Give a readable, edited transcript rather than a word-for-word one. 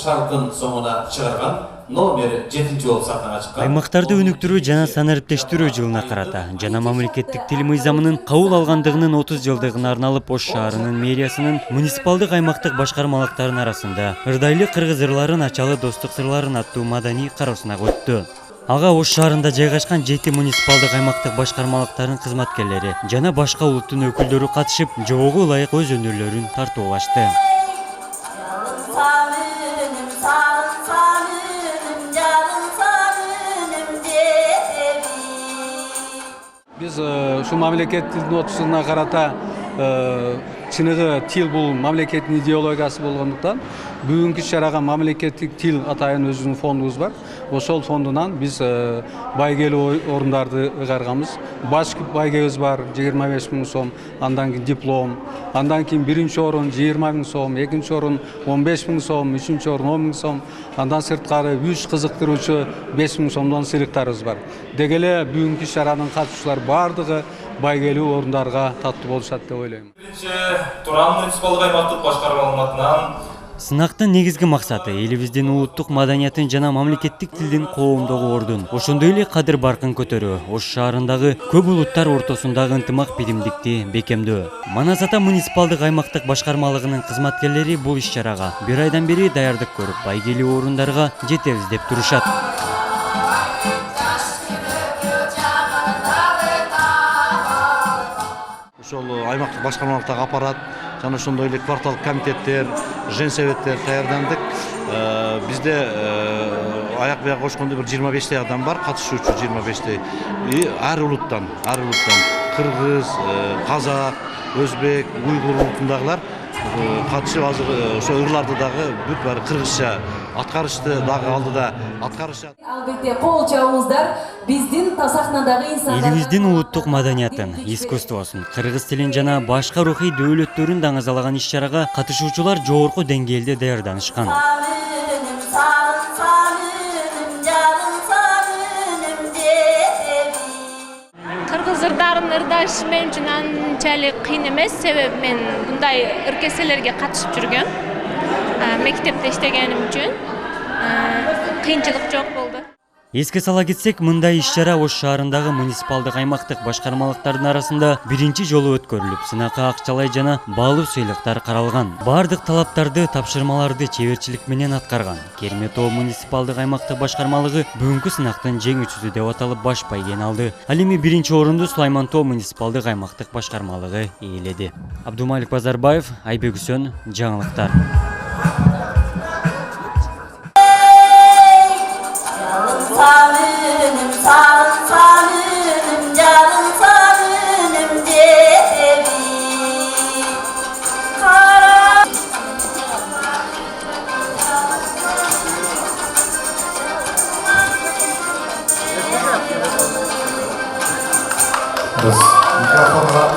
шаркын соңуна чыгарган номер 7 болуп сахнага чыккан. Аймактарды өнүктүрүү жана санариптештирүү жылына карата жана мамлекеттик тил мыйзамынын кабыл алгандыгынын 30 жылдыгына арналып Ош шаарынын мэриясынын муниципалдык аймактык башкармалыктарынын арасында ырдайлы кыргыз ырларын ачалы достук сырларын аттуу маданий кароосунак өттү. Ага Ош шаарында жайгашкан 7 муниципалдык аймактык башкармалыктарынын кызматкерлери жана башка улуттун өкүлдөрү катышып, жоого ылайык өз өнөрлөрүн тартуулашты. Biz şu mamlekettin 30'una karata çınığı til bul mamleketin ideologiyası bolğonduktan bugünkü şaraga mamleketlik til atayın özünün fondumuz var. Ошол фондунан biz байгелүү орундарды ыгарганбыз. Баш байгебиз бар 25 000 сом, андан кийин диплом, андан кийин биринчи орун 20 000 сом, экинчи орун 15 000 сом, үчүнчү орун 10 000 сом, андан сырткары 3 кызыктыруучу 5 000 сомдон сыйлыктарыбыз бар. Деги эле бүгүнкү шаранын катышуучулары бардыгы байгелүү орундарга таттуу болушат деп ойлойм. Биринчи Туран муниципалдык аймактык башкармалыгынын атынан Сынактын негизги максаты элибиздин улуттук маданиятын жана мамлекеттик тилдин коомдогу ордун, ошондой эле кадыр баркын көтөрүү, Ош шаарындагы көп улуттар ортосундагы ынтымак биримдикти бекемдөө. Манас Ата муниципалдык аймактык башкармалыгынын кызматкерлери бул иш-чарага 1 айдан бери даярдык көрүп, байгелүү орундарга жетебиз деп турушат. Ошол аймактык башкармалыктагы аппарат жана ошондой эле кварталдык комитеттер, женсоветтер даярдандык. Бизде аяк бияк кошкондо бир 25 адам бар, катышуучу 25. Ар улуттан кыргыз, казак, өзбек, уйгур улутундагылар катышып азыр ошо ырларды дагы бүт баары кыргызча аткарышты дагы алдыда аткарышат. Албетте кол чабыңыздар биздин сахнадагы инсандар. Элибиздин улуттук маданиятын, искусствосун, кыргыз тилин жана башка рухий дөөлөттөрүн даңазалаган иш-чарага катышуучулар жогорку деңгээлде даярданышкан. Кыргыз ырдарын ырдааш мен үчүн анчалык кыйын эмес, себеби мен мындай ыркеселерге катышып жүргөм. Мектепте иштегеним үчүн кыйынчылык жок болду. Эске сала кетсек, мындай иш-чара Ош шаарындагы муниципалдык аймактык башкармалыктардын арасында биринчи жолу өткөрүлүп, сынакка акчалай жана баалуу сыйлыктар каралган. Бардык талаптарды, тапшырмаларды чеберчилик менен аткарган. Керметоо муниципалдык аймактык башкармалыгы бүгүнкү сынактын жеңүүчүсү деп аталып баш байгени алды. Ал эми биринчи орунду Сулаймантоо муниципалдык аймактык башкармалыгы ээледи. Абдумалик Базарбаев, Айбек Үсөн, жаңылыктар. Mikrofonlar